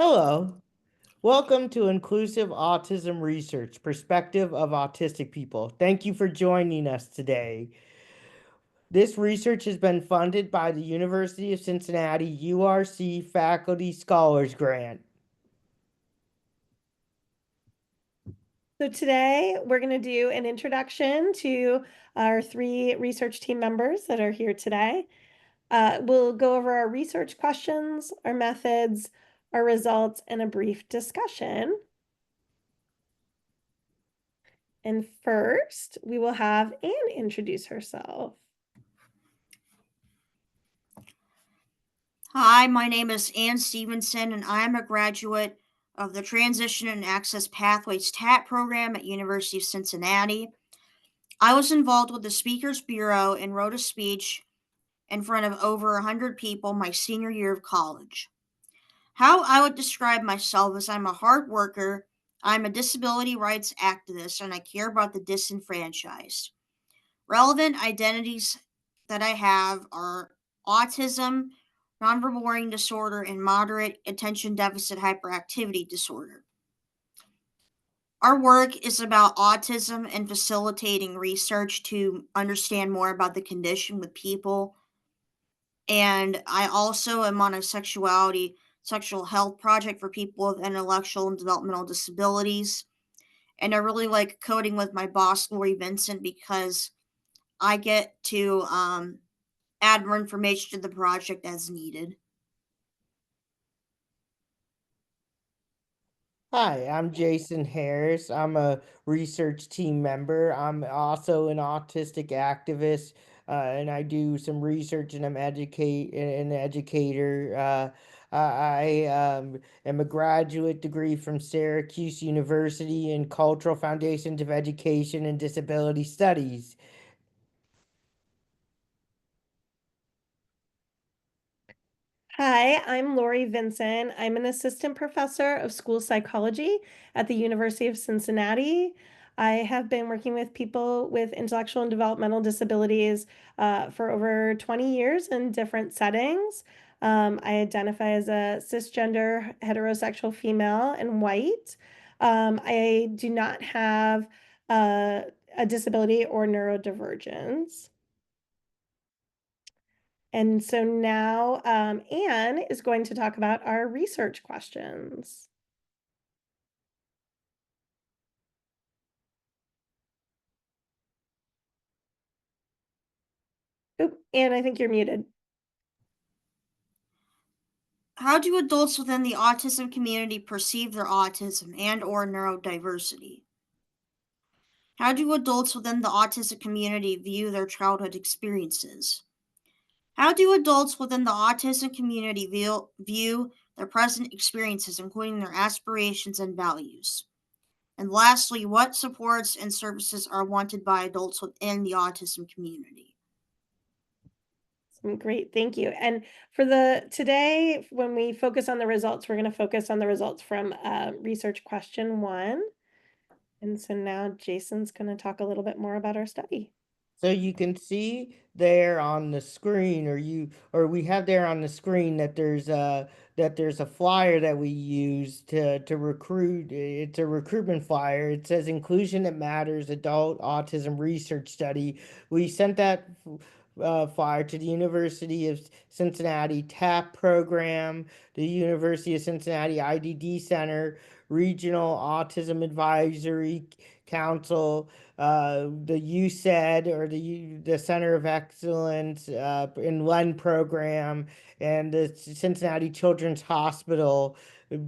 Hello. Welcome to Inclusive Autism Research, Perspective of Autistic People. Thank you for joining us today. This research has been funded by the University of Cincinnati URC Faculty Scholars Grant. So today we're going to do an introduction to our three research team members that are here today. We'll go over our research questions, our methods, our results, and a brief discussion. And first, we will have Anne introduce herself. Hi, my name is Ann Stevenson, and I am a graduate of the Transition and Access Pathways TAP program at University of Cincinnati. I was involved with the Speakers Bureau and wrote a speech in front of over 100 people my senior year of college. How I would describe myself is I'm a hard worker, I'm a disability rights activist, and I care about the disenfranchised. Relevant identities that I have are autism, nonverbal learning disorder, and moderate attention deficit hyperactivity disorder. Our work is about autism and facilitating research to understand more about the condition with people. And I also am on a sexual health project for people with intellectual and developmental disabilities. And I really like coding with my boss, Lori Vincent, because I get to add more information to the project as needed. Hi, I'm Jason Harris. I'm a research team member. I'm also an autistic activist, and I do some research, and I'm an educator. I am a graduate degree from Syracuse University in Cultural Foundations of Education and Disability Studies. Hi, I'm Lori Vincent. I'm an assistant professor of school psychology at the University of Cincinnati. I have been working with people with intellectual and developmental disabilities for over 20 years in different settings. I identify as a cisgender, heterosexual female, and white. I do not have a disability or neurodivergence. And so now Anne is going to talk about our research questions. Oop, Anne, I think you're muted. How do adults within the autism community perceive their autism and or neurodiversity? How do adults within the autistic community view their childhood experiences? How do adults within the autism community view their present experiences, including their aspirations and values? And lastly, what supports and services are wanted by adults within the autism community? Great, thank you. And for today, when we focus on the results, we're going to focus on the results from research question 1. And so now Jason's going to talk a little bit more about our study. So you can see there on the screen, or we have there on the screen that there's a flyer that we use to recruit. It's a recruitment flyer. It says Inclusion That Matters Adult Autism Research Study. We sent that flyer to the University of Cincinnati TAP program, the University of Cincinnati IDD Center, Regional Autism Advisory Council, the USAID, or the Center of Excellence in Len program, and the Cincinnati Children's Hospital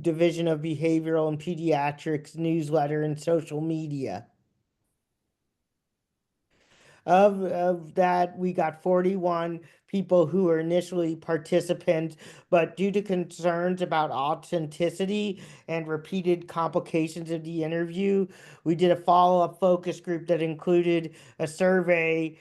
Division of Behavioral and Pediatrics newsletter and social media. Of that, we got 41 people who were initially participants, but due to concerns about authenticity and repeated complications of the interview, we did a follow-up focus group that included a survey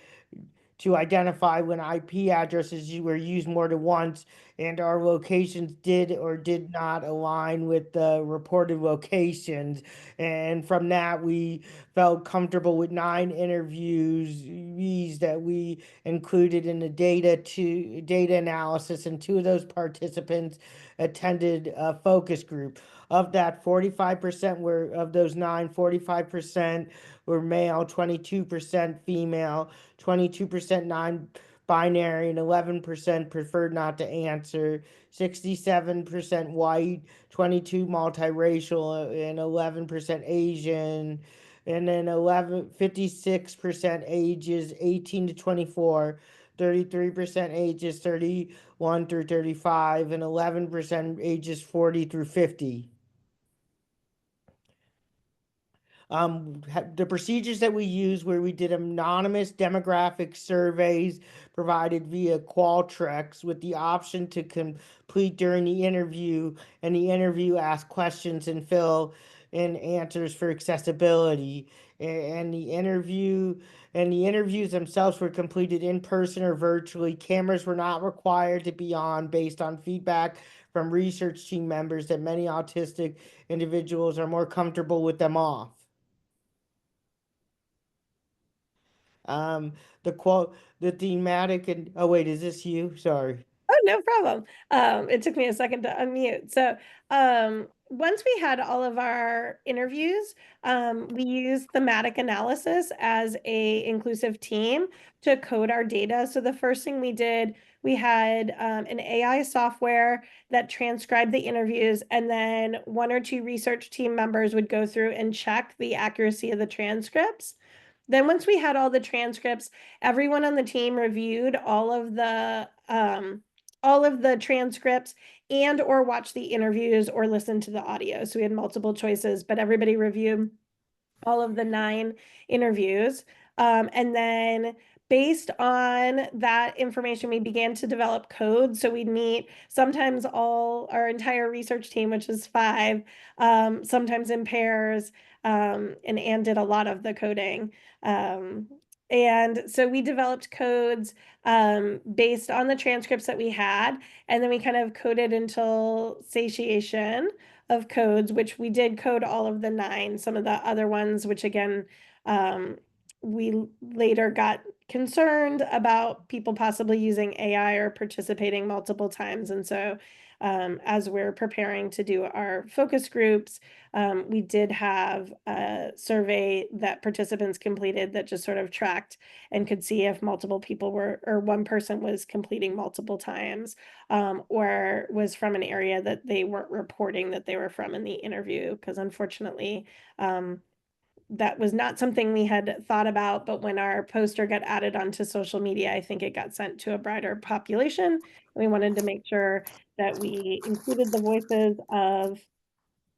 to identify when IP addresses were used more than once and our locations did or did not align with the reported locations. And from that, we felt comfortable with 9 interviews that we included in the data analysis, and 2 of those participants attended a focus group. Of that, 45% were of those 9, 45% were male, 22% female, 22% non-binary, and 11% preferred not to answer. 67% white, 22 multiracial, and 11% Asian. And then 56% ages 18 to 24, 33% ages 31 through 35, and 11% ages 40 through 50. The procedures that we use, where we did anonymous demographic surveys provided via Qualtrics with the option to complete during the interview, and the interview asked questions and fill in answers for accessibility. And the interviews themselves were completed in person or virtually. Cameras were not required to be on based on feedback from research team members that many autistic individuals are more comfortable with them off. Um, the thematic, and oh wait, is this you? Sorry. Oh, no problem. It took me a second to unmute. So, once we had all of our interviews, we used thematic analysis as a inclusive team to code our data. So the first thing we did, we had an AI software that transcribed the interviews, and then 1 or 2 research team members would go through and check the accuracy of the transcripts. Then once we had all the transcripts, everyone on the team reviewed all of the transcripts and or watch the interviews or listen to the audio. So we had multiple choices, but everybody reviewed all of the 9 interviews. And then based on that information, we began to develop code. So we'd meet sometimes all our entire research team, which is 5, sometimes in pairs, and Anne did a lot of the coding. And so we developed codes based on the transcripts that we had, and then we kind of coded until satiation of codes, which we did code all of the 9. Some of the other ones, which again, we later got concerned about people possibly using AI or participating multiple times. And so as we're preparing to do our focus groups, we did have a survey that participants completed that just sort of tracked and could see if multiple people were, or one person was completing multiple times, or was from an area that they weren't reporting that they were from in the interview. Because unfortunately, that was not something we had thought about, but when our poster got added onto social media, I think it got sent to a broader population. We wanted to make sure that we included the voices of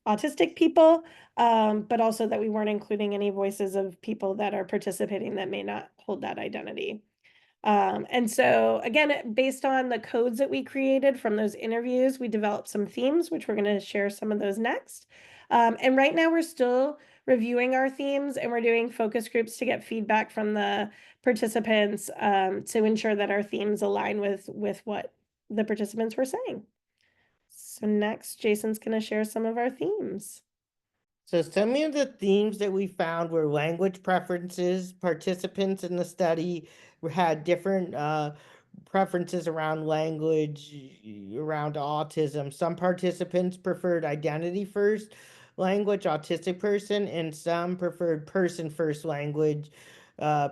autistic people, but also that we weren't including any voices of people that are participating that may not hold that identity. And so again, based on the codes that we created from those interviews, we developed some themes, which we're going to share some of those next. And right now we're still reviewing our themes, and we're doing focus groups to get feedback from the participants, to ensure that our themes align with what the participants were saying. So next, Jason's going to share some of our themes. So some of the themes that we found were language preferences. Participants in the study had different preferences around language, around autism. Some participants preferred identity first language, autistic person, and some preferred person first language,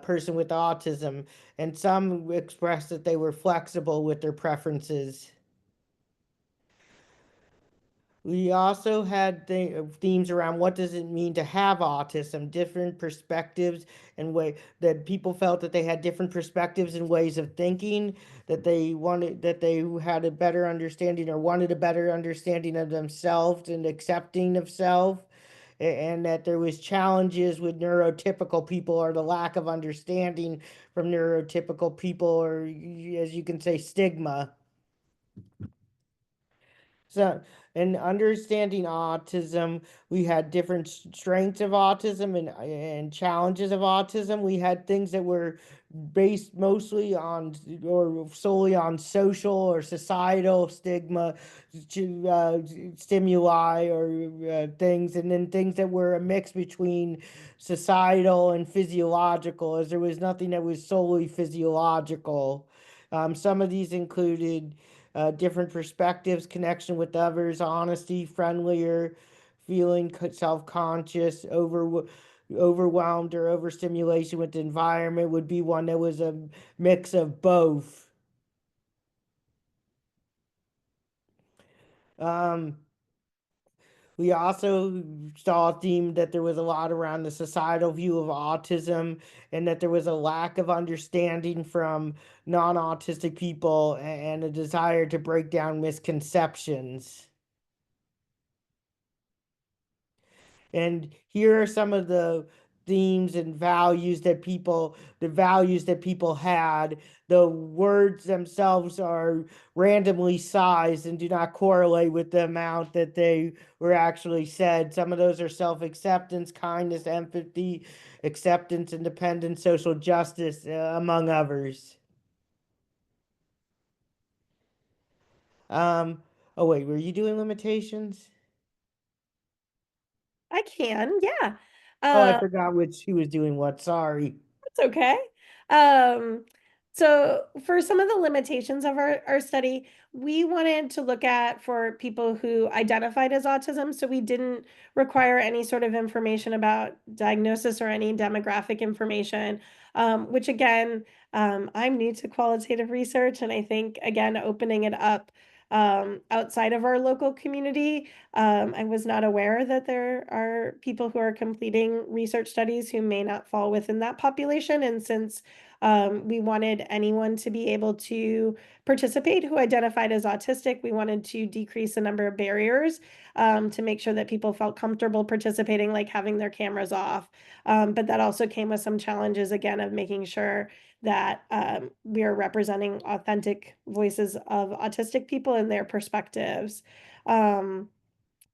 person with autism. And some expressed that they were flexible with their preferences. We also had themes around what does it mean to have autism, different perspectives and way that people felt that they had different perspectives and ways of thinking, that they had a better understanding or wanted a better understanding of themselves and accepting of self, and that there was challenges with neurotypical people or the lack of understanding from neurotypical people, or as you can say, stigma. So, in understanding autism, we had different strengths of autism and challenges of autism. We had things that were based mostly on or solely on social or societal stigma, uh, stimuli or things, and then things that were a mix between societal and physiological, as there was nothing that was solely physiological. Some of these included different perspectives, connection with others, honesty, friendlier, feeling self-conscious, overwhelmed or overstimulation with the environment would be one that was a mix of both. Um, we also saw a theme that there was a lot around the societal view of autism and that there was a lack of understanding from non-autistic people and a desire to break down misconceptions. And here are some of the themes and the values that people had. The words themselves are randomly sized and do not correlate with the amount that they were actually said. Some of those are self-acceptance, kindness, empathy, acceptance, independence, social justice, among others. Um, oh wait, were you doing limitations? I can, yeah. Oh, I Uh, forgot which who was doing what. Sorry. That's okay. Um, so for some of the limitations of our study, we wanted to look at for people who identified as autism. So we didn't require any sort of information about diagnosis or any demographic information, which again, I'm new to qualitative research, and I think again, opening it up outside of our local community. I was not aware that there are people who are completing research studies who may not fall within that population. And since we wanted anyone to be able to participate who identified as autistic, we wanted to decrease the number of barriers to make sure that people felt comfortable participating, like having their cameras off. But that also came with some challenges, again, of making sure that we are representing authentic voices of autistic people and their perspectives. Um,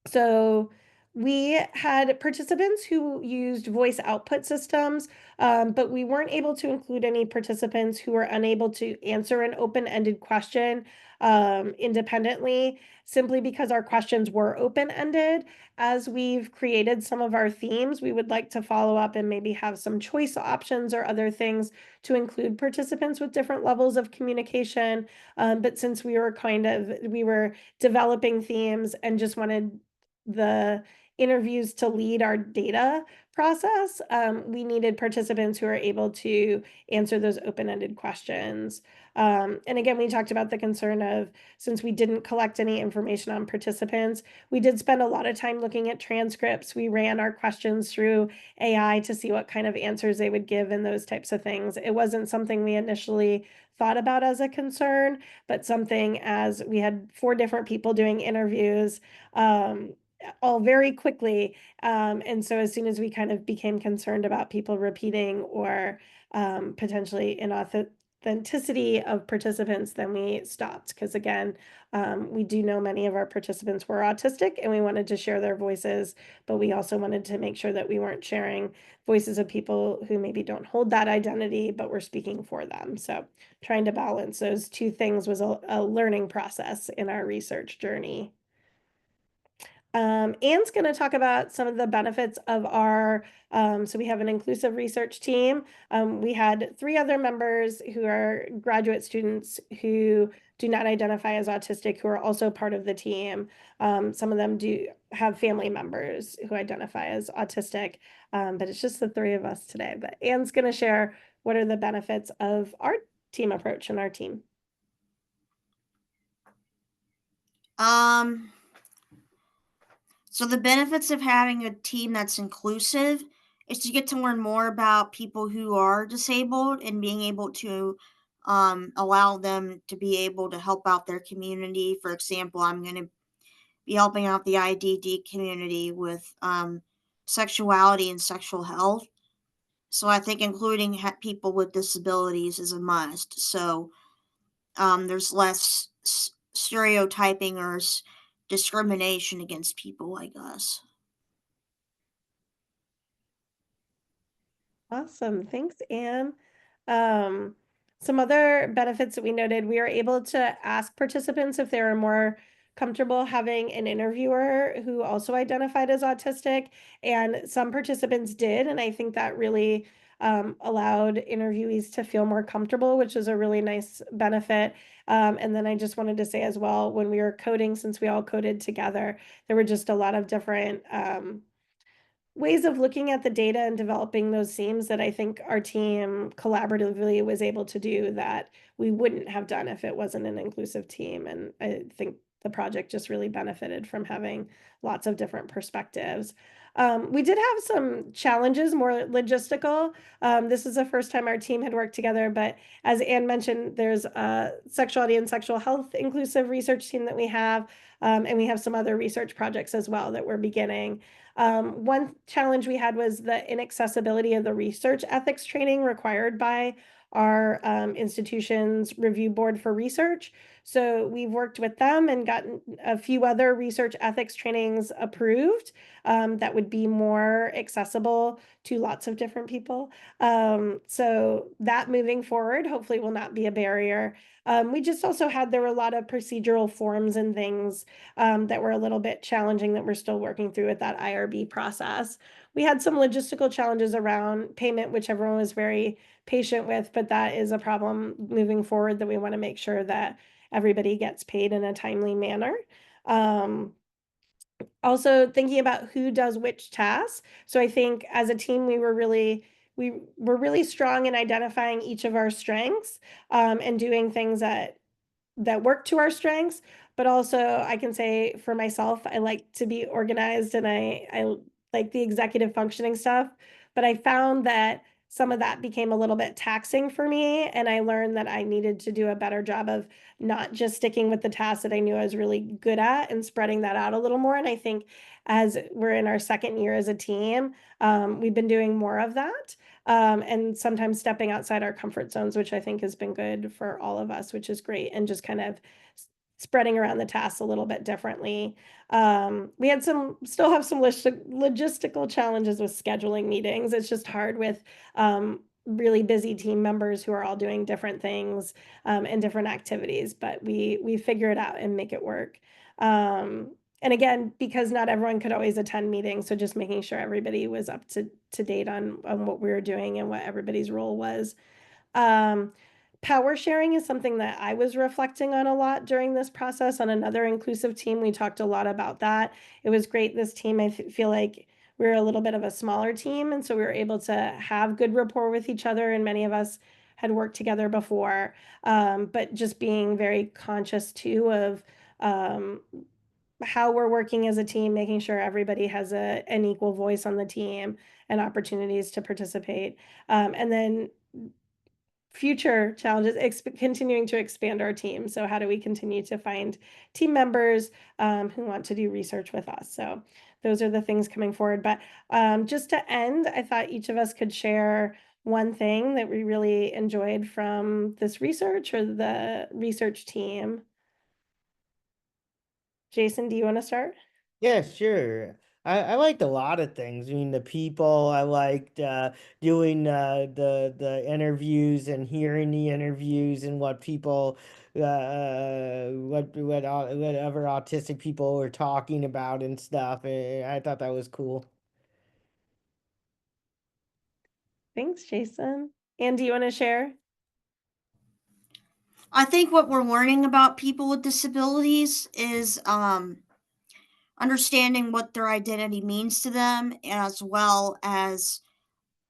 so we had participants who used voice output systems, but we weren't able to include any participants who were unable to answer an open-ended question independently, simply because our questions were open-ended. As we've created some of our themes, we would like to follow up and maybe have some choice options or other things to include participants with different levels of communication. But since we were developing themes and just wanted the interviews to lead our data process, we needed participants who are able to answer those open-ended questions. And again, we talked about the concern of, since we didn't collect any information on participants, we did spend a lot of time looking at transcripts. We ran our questions through AI to see what kind of answers they would give and those types of things. It wasn't something we initially thought about as a concern, but something, as we had 4 different people doing interviews, all very quickly. And so as soon as we kind of became concerned about people repeating or potentially inauthenticity of participants, then we stopped. Because again, we do know many of our participants were autistic and we wanted to share their voices, but we also wanted to make sure that we weren't sharing voices of people who maybe don't hold that identity, but we're speaking for them. So trying to balance those two things was a learning process in our research journey. Anne's going to talk about some of the benefits of our, so we have an inclusive research team. We had 3 other members who are graduate students who do not identify as autistic, who are also part of the team. Some of them do have family members who identify as autistic, but it's just the 3 of us today. But Anne's going to share what are the benefits of our team approach and our team. Um, so the benefits of having a team that's inclusive is to get to learn more about people who are disabled and being able to allow them to be able to help out their community. For example, I'm going to be helping out the IDD community with sexuality and sexual health. So I think including people with disabilities is a must. So there's less stereotyping or discrimination against people, I guess. Awesome. Thanks, Anne. Um, some other benefits that we noted, we are able to ask participants if they are more comfortable having an interviewer who also identified as autistic, and some participants did, and I think that really allowed interviewees to feel more comfortable, which is a really nice benefit. And then I just wanted to say as well, when we were coding, since we all coded together, there were just a lot of different ways of looking at the data and developing those themes that I think our team collaboratively was able to do that we wouldn't have done if it wasn't an inclusive team. And I think the project just really benefited from having lots of different perspectives. We did have some challenges, more logistical. This is the first time our team had worked together, but as Anne mentioned, there's a sexuality and sexual health inclusive research team that we have, and we have some other research projects as well that we're beginning. One challenge we had was the inaccessibility of the research ethics training required by our institution's review board for research. So we've worked with them and gotten a few other research ethics trainings approved that would be more accessible to lots of different people. So that moving forward, hopefully will not be a barrier. We just also had, there were a lot of procedural forms and things that were a little bit challenging that we're still working through with that IRB process. We had some logistical challenges around payment, which everyone was very patient with, but that is a problem moving forward that we want to make sure that everybody gets paid in a timely manner. Also thinking about who does which tasks. So I think as a team, we were really strong in identifying each of our strengths and doing things that work to our strengths. But also I can say for myself, I like to be organized and I like the executive functioning stuff. But I found that some of that became a little bit taxing for me. And I learned that I needed to do a better job of not just sticking with the tasks that I knew I was really good at and spreading that out a little more. And I think as we're in our second year as a team, we've been doing more of that. And sometimes stepping outside our comfort zones, which I think has been good for all of us, which is great, and just kind of spreading around the tasks a little bit differently. We had still have some logistical challenges with scheduling meetings. It's just hard with really busy team members who are all doing different things and different activities, but we figure it out and make it work. And again, because not everyone could always attend meetings, so just making sure everybody was up to date on what we were doing and what everybody's role was. Power sharing is something that I was reflecting on a lot during this process. On another inclusive team, we talked a lot about that. It was great. This team, I feel like we were a little bit of a smaller team, and so we were able to have good rapport with each other, and many of us had worked together before. But just being very conscious too of how we're working as a team, making sure everybody has an equal voice on the team and opportunities to participate. And then future challenges, continuing to expand our team. So how do we continue to find team members who want to do research with us? So those are the things coming forward. But just to end, I thought each of us could share one thing that we really enjoyed from this research or the research team. Jason, do you want to start? Yeah, sure. I liked a lot of things. I mean, the people. I liked doing the interviews and hearing the interviews and what people, whatever autistic people were talking about and stuff. I thought that was cool. Thanks, Jason. And do you want to share? I think what we're learning about people with disabilities is understanding what their identity means to them, as well as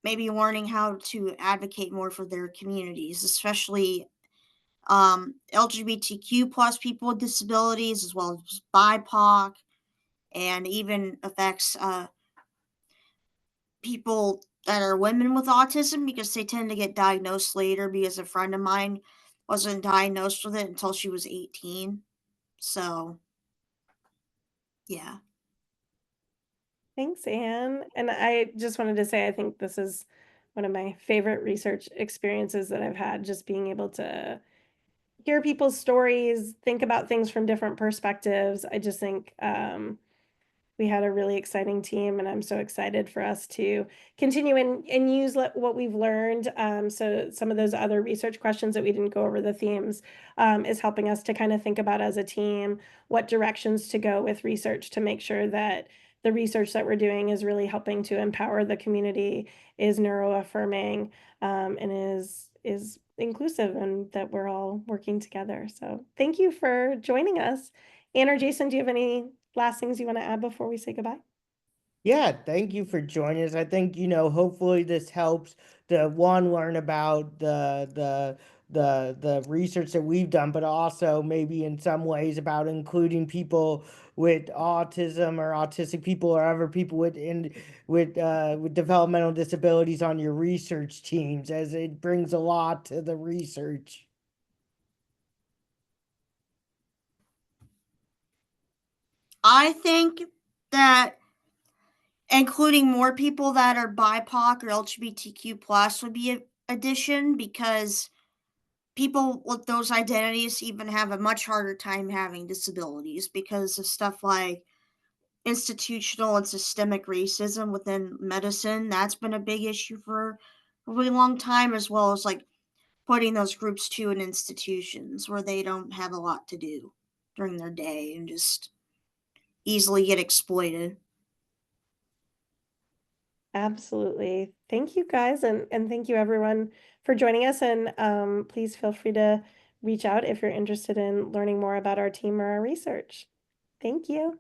maybe learning how to advocate more for their communities, especially LGBTQ plus people with disabilities, as well as BIPOC, and even affects people that are women with autism because they tend to get diagnosed later. Because a friend of mine wasn't diagnosed with it until she was 18. So, yeah. Thanks, Anne. And I just wanted to say, I think this is one of my favorite research experiences that I've had, just being able to hear people's stories, think about things from different perspectives. I just think we had a really exciting team, and I'm so excited for us to continue and use what we've learned. So some of those other research questions that we didn't go over the themes is helping us to kind of think about as a team what directions to go with research to make sure that the research that we're doing is really helping to empower the community, is neuroaffirming, and is inclusive, and that we're all working together. So thank you for joining us. Anne or Jason, do you have any last things you want to add before we say goodbye? Yeah, thank you for joining us. I think, hopefully this helps to one learn about the research that we've done, but also maybe in some ways about including people with autism or autistic people or other people with developmental disabilities on your research teams, as it brings a lot to the research. I think that including more people that are BIPOC or LGBTQ plus would be an addition, because people with those identities even have a much harder time having disabilities because of stuff like institutional and systemic racism within medicine. That's been a big issue for a really long time, as well as like putting those groups too in institutions where they don't have a lot to do during their day and just easily get exploited. Absolutely. Thank you guys, and thank you everyone for joining us. And please feel free to reach out if you're interested in learning more about our team or our research. Thank you.